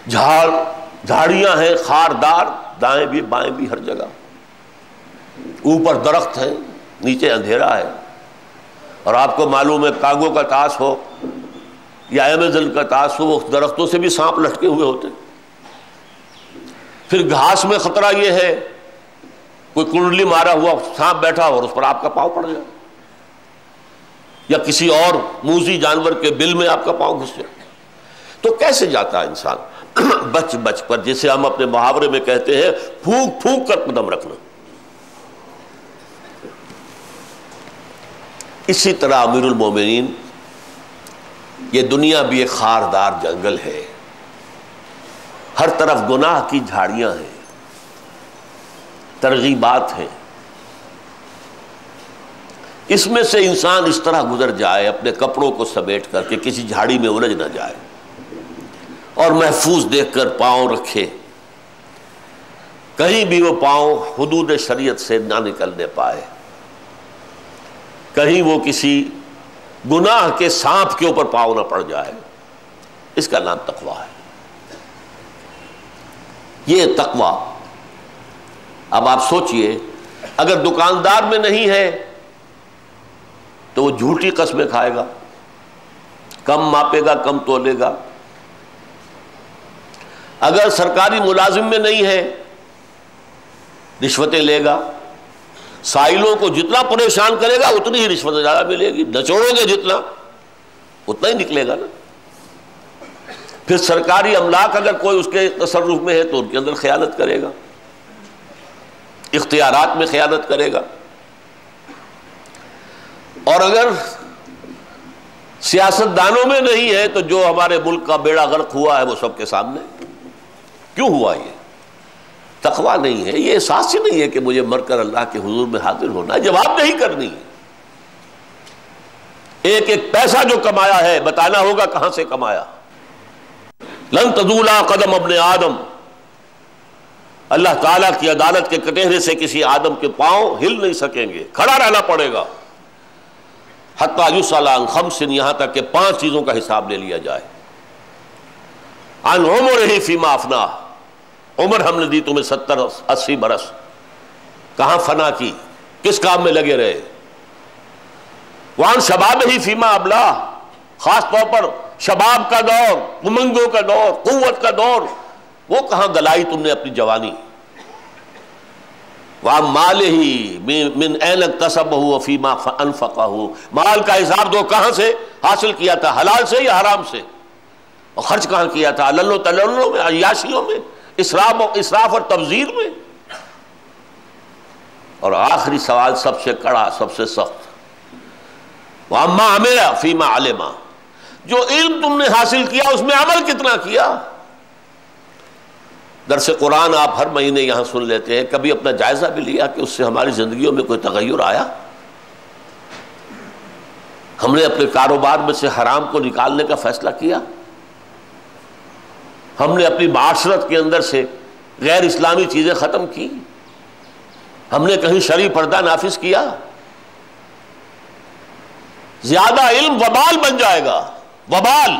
جھاڑیاں ہیں خاردار، دائیں بھی بائیں بھی ہر جگہ، اوپر درخت ہیں نیچے اندھیرا ہے، اور آپ کو معلوم ہے کانگو کا طاس ہو یا ایمیزن کا طاس ہو، وہ درختوں سے بھی سانپ لٹکے ہوئے ہوتے۔ پھر گھاس میں خطرہ یہ ہے کوئی کنڈلی مارا ہوا سانپ بیٹھا اور اس پر آپ کا پاؤں پڑ جائے، یا کسی اور موذی جانور کے بل میں آپ کا پاؤں گھس جائے، تو کیسے جاتا ہے انسان بچ بچ پر، جسے ہم اپنے محاورے میں کہتے ہیں پھونک پھونک کر قدم رکھنا۔ اسی طرح امیر المومنین، یہ دنیا بھی ایک خاردار جنگل ہے، ہر طرف گناہ کی جھاڑیاں ہیں، ترغیبات ہیں، اس میں سے انسان اس طرح گزر جائے اپنے کپڑوں کو سمیٹ کر کے کسی جھاڑی میں الجھ نہ جائے، اور محفوظ دیکھ کر پاؤں رکھے، کہیں بھی وہ پاؤں حدود شریعت سے نہ نکلنے پائے، کہیں وہ کسی گناہ کے سانپ کے اوپر پاؤں نہ پڑ جائے۔ اس کا نام تقویٰ ہے۔ یہ تقویٰ، اب آپ سوچئے اگر دکاندار میں نہیں ہے تو وہ جھوٹی قسمیں کھائے گا، کم ماپے گا، کم تولے گا۔ اگر سرکاری ملازم میں نہیں ہے رشوتیں لے گا، سائلوں کو جتنا پریشان کرے گا اتنی ہی رشوت زیادہ ملے گی، نچوڑیں گے جتنا اتنا ہی نکلے گا نا۔ پھر سرکاری املاک اگر کوئی اس کے تصرف میں ہے تو ان کے اندر خیانت کرے گا، اختیارات میں خیانت کرے گا۔ اور اگر سیاست دانوں میں نہیں ہے تو جو ہمارے ملک کا بیڑا غرق ہوا ہے وہ سب کے سامنے۔ کیوں ہوا یہ؟ تقویٰ نہیں ہے، یہ احساس ہی نہیں ہے کہ مجھے مر کر اللہ کے حضور میں حاضر ہونا ہے، جواب نہیں کرنی ہے۔ ایک ایک پیسہ جو کمایا ہے بتانا ہوگا کہاں سے کمایا۔ لن تزولا قدم ابن آدم، اللہ تعالیٰ کی عدالت کے کٹہرے سے کسی آدم کے پاؤں ہل نہیں سکیں گے، کھڑا رہنا پڑے گا۔ حتیٰ یسأل عن خمس، یہاں تک کہ 5 چیزوں کا حساب لے لیا جائے۔ عن عمرہ فیما افناہ، عمر ہم نے دی تمہیں 70-80 برس، کہاں فنا کی، کس کام میں لگے رہے۔ وعن شبابہ فیما ابلاہ، خاص طور پر شباب کا دور، امنگوں کا دور، قوت کا دور، وہ کہاں گلائی تم نے اپنی جوانی۔ وعن مالہ من این اکتسبہ وفیما انفقہ، مال کا حساب دو، کہاں سے حاصل کیا تھا، حلال سے یا حرام سے، اور خرچ کہاں کیا تھا، للو تللو میں، عیاشیوں میں، اسراف اور تبذیر میں۔ اور آخری سوال سب سے کڑا، سب سے سخت، وَأَمَّا عَمِلَ فِيمَا عَلِمَ، جو علم تم نے حاصل کیا اس میں عمل کتنا کیا۔ درس قرآن آپ ہر مہینے یہاں سن لیتے ہیں، کبھی اپنا جائزہ بھی لیا کہ اس سے ہماری زندگیوں میں کوئی تغیر آیا؟ ہم نے اپنے کاروبار میں سے حرام کو نکالنے کا فیصلہ کیا؟ ہم نے اپنی معاشرت کے اندر سے غیر اسلامی چیزیں ختم کی؟ ہم نے کہیں شرعی پردہ نافذ کیا؟ زیادہ علم وبال بن جائے گا، وبال،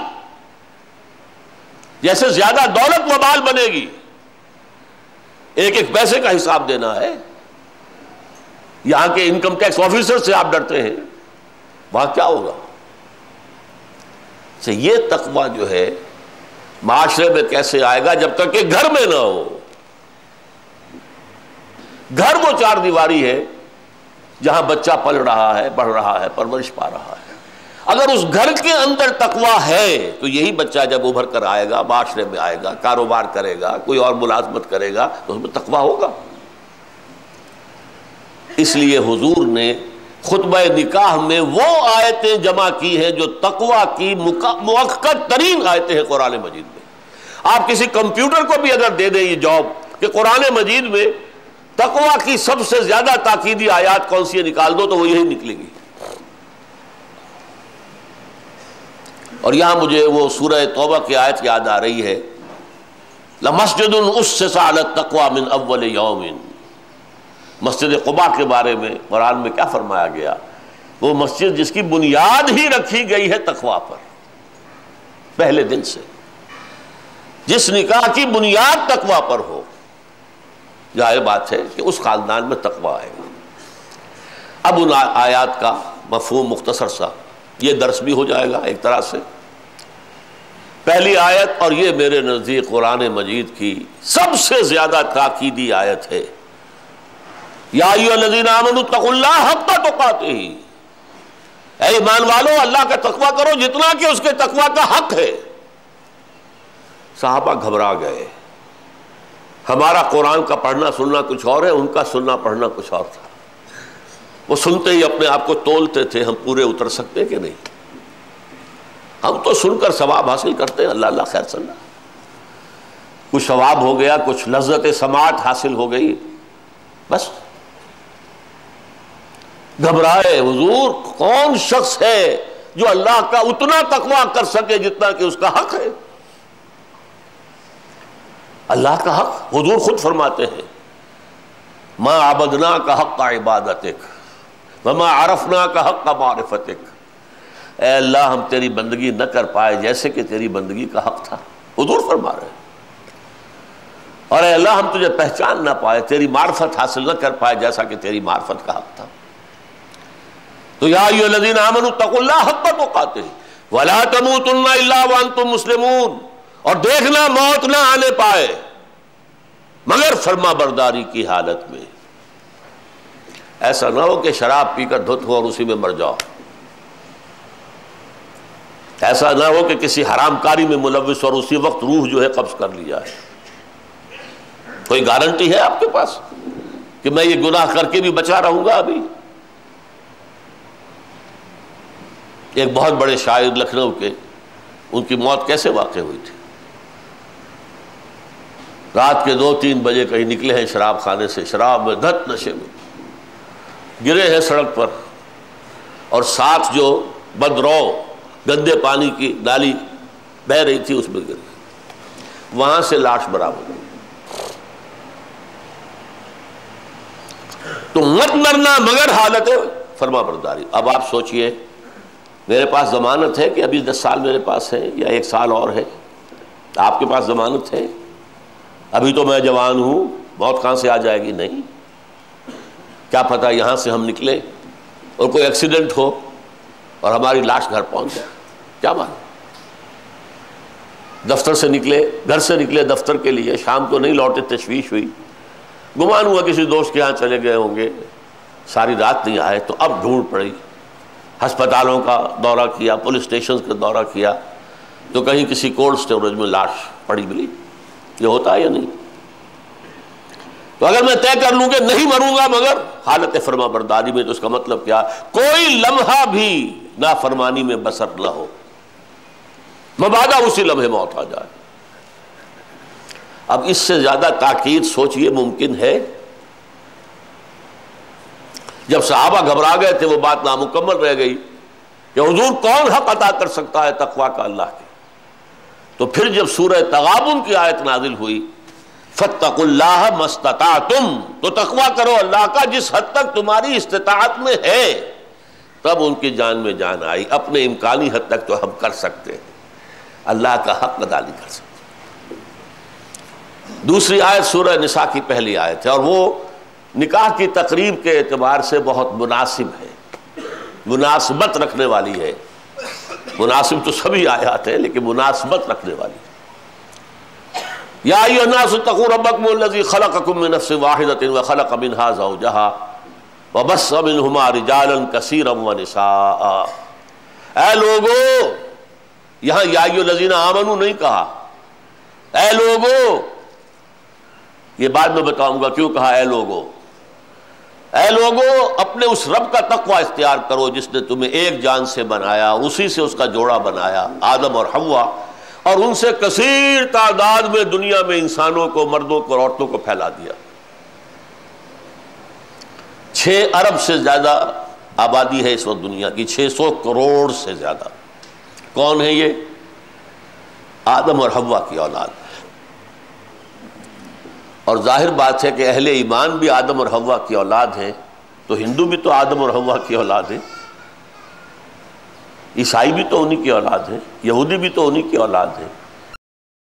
جیسے زیادہ دولت وبال بنے گی۔ ایک ایک پیسے کا حساب دینا ہے۔ یہاں کے انکم ٹیکس آفیسر سے آپ ڈرتے ہیں، وہاں کیا ہوگا؟ یہ تقویٰ جو ہے معاشرے میں کیسے آئے گا جب تک کہ گھر میں نہ ہو۔ گھر وہ 4 دیواری ہے جہاں بچہ پل رہا ہے، بڑھ رہا ہے، پرورش پا رہا ہے۔ اگر اس گھر کے اندر تقویٰ ہے تو یہی بچہ جب ابھر کر آئے گا، معاشرے میں آئے گا، کاروبار کرے گا، کوئی اور ملازمت کرے گا تو اس میں تقویٰ ہوگا۔ اس لیے حضور نے خطبہ نکاح میں وہ آیتیں جمع کی ہیں جو تقویٰ کی مؤکد ترین آیتیں ہیں قرآن مجید میں۔ آپ کسی کمپیوٹر کو بھی اگر دے دیں یہ جاب کہ قرآن مجید میں تقویٰ کی سب سے زیادہ تاکیدی آیات کون سی ہے نکال دو تو وہ یہی نکلے گی۔ اور یہاں مجھے وہ سورہ توبہ کی آیت یاد آ رہی ہے، لَمَسْجِدٌ أُسِّسَ عَلَى التَّقْوَى مِنْ أَوَّلِ يَوْمٍ۔ مسجد قباء کے بارے میں قرآن میں کیا فرمایا گیا؟ وہ مسجد جس کی بنیاد ہی رکھی گئی ہے تقویٰ پر، پہلے دن سے۔ جس نکاح کی بنیاد تقویٰ پر ہو، ظاہر بات ہے کہ اس خاندان میں تقویٰ آئے گا۔ اب ان آیات کا مفہوم مختصر سا یہ درس بھی ہو جائے گا ایک طرح سے۔ پہلی آیت، اور یہ میرے نزدیک قرآن مجید کی سب سے زیادہ تاکیدی آیت ہے، یا ایھا الذین آمنوا اتقوا اللہ حق تقاتہ، اے ایمان والو اللہ کا تقویٰ کرو جتنا کہ اس کے تقویٰ کا حق ہے۔ صحابہ گھبرا گئے، ہمارا قرآن کا پڑھنا سننا کچھ اور ہے، ان کا سننا پڑھنا کچھ اور تھا۔ وہ سنتے ہی اپنے آپ کو تولتے تھے، ہم پورے اتر سکتے کہ نہیں، ہم تو سن کر ثواب حاصل کرتے ہیں، اللہ اللہ خیر صلی اللہ، کچھ ثواب ہو گیا، کچھ لذت سماعت حاصل ہو گئی، بس گھبرائے۔ حضور کون شخص ہے جو اللہ کا اتنا تقویٰ کر سکے جتنا کہ اس کا حق ہے؟ اللہ کا حق حضور خود فرماتے ہیں، ما عبدناک حق عبادتک وما عرفناک حق معرفتک، اے اللہ ہم تیری بندگی نہ کر پائے جیسے کہ تیری بندگی کا حق تھا، حضور فرما رہے ہیں، اور اے اللہ ہم تجھے پہچان نہ پائے، تیری معرفت حاصل نہ کر پائے جیسا کہ تیری معرفت کا حق تھا۔ تو یا ایھا الذین آمنوا اتقوا اللہ حق تقاتہ ولا تموتن الا وانتم مسلمون، اور دیکھنا موت نہ آنے پائے مگر فرما برداری کی حالت میں۔ ایسا نہ ہو کہ شراب پی کر دھت ہو اور اسی میں مر جاؤ، ایسا نہ ہو کہ کسی حرام کاری میں ملوث اور اسی وقت روح جو ہے قبض کر لی جائے۔ کوئی گارنٹی ہے آپ کے پاس کہ میں یہ گناہ کر کے بھی بچا رہوں گا؟ ابھی ایک بہت بڑے شاعر لکھنؤ کے، ان کی موت کیسے واقع ہوئی تھی؟ رات کے 2-3 بجے کہیں نکلے ہیں شراب خانے سے، شراب میں دھت نشے میں گرے ہیں سڑک پر، اور ساتھ جو بدرو گندے پانی کی نالی بہہ رہی تھی اس میں گر گئے، وہاں سے لاش برآمد ہوئی۔ تو مت مرنا مگر حالت فرما برداری۔ اب آپ سوچئے، میرے پاس ضمانت ہے کہ ابھی 10 سال میرے پاس ہے یا 1 سال اور ہے؟ آپ کے پاس ضمانت ہے؟ ابھی تو میں جوان ہوں، موت کہاں سے آ جائے گی؟ نہیں، کیا پتہ یہاں سے ہم نکلے اور کوئی ایکسیڈنٹ ہو اور ہماری لاش گھر پہنچ جائے، کیا معلوم؟ دفتر سے نکلے، گھر سے نکلے دفتر کے لیے، شام کو نہیں لوٹے، تشویش ہوئی، گمان ہوا کسی دوست کے ہاں چلے گئے ہوں گے، ساری رات نہیں آئے، تو اب ڈھونڈ پڑی، ہسپتالوں کا دورہ کیا، پولیس اسٹیشن کا دورہ کیا، تو کہیں کسی کولڈ اسٹوریج میں لاش پڑی ملی۔ یہ ہوتا ہے یا نہیں؟ تو اگر میں طے کر لوں کہ نہیں مروں گا مگر حالت فرما برداری میں، تو اس کا مطلب کیا؟ کوئی لمحہ بھی نافرمانی میں بسر نہ ہو، مبادا اسی لمحے موت آ جائے۔ اب اس سے زیادہ تاکید سوچئے ممکن ہے؟ جب صحابہ گھبرا گئے تھے وہ بات نامکمل رہ گئی کہ حضور کون حق عطا کر سکتا ہے تقویٰ کا اللہ کے؟ تو پھر جب سورہ تغابن کی آیت نازل ہوئی، فاتقوا اللہ ما استطعتم، تو تقویٰ کرو اللہ کا جس حد تک تمہاری استطاعت میں ہے، تب ان کی جان میں جان آئی۔ اپنے امکانی حد تک تو ہم کر سکتے ہیں، اللہ کا حق ادا نہیں کر سکتے۔ دوسری آیت سورہ نساء کی پہلی آیت ہے، اور وہ نکاح کی تقریب کے اعتبار سے بہت مناسب ہے، مناسبت رکھنے والی ہے۔ مناسب تو سبھی آیات ہیں لیکن مناسبت رکھنے والی ہے۔ یا ایھا الناس اتقوا ربکم الذی خلقکم من نفس واحدۃ وخلق منها زوجها وبث منہما رجالا کثیرا ونساء۔ اے لوگو، یہاں یا ایھا الذین آمنوا نہیں کہا، اے لوگو، یہ بعد میں بتاؤں گا کیوں کہا اے لوگو۔ اے لوگو، اپنے اس رب کا تقوی اختیار کرو جس نے تمہیں ایک جان سے بنایا اور اسی سے اس کا جوڑا بنایا، آدم اور حوا، اور ان سے کثیر تعداد میں دنیا میں انسانوں کو، مردوں کو، عورتوں کو پھیلا دیا۔ 6 ارب سے زیادہ آبادی ہے اس وقت دنیا کی، 600 کروڑ سے زیادہ۔ کون ہے یہ؟ آدم اور حوا کی اولاد۔ اور ظاہر بات ہے کہ اہل ایمان بھی آدم اور حوا کی اولاد ہیں، تو ہندو بھی تو آدم اور حوا کی اولاد ہیں، عیسائی بھی تو انہی کی اولاد ہیں، یہودی بھی تو انہی کی اولاد ہیں۔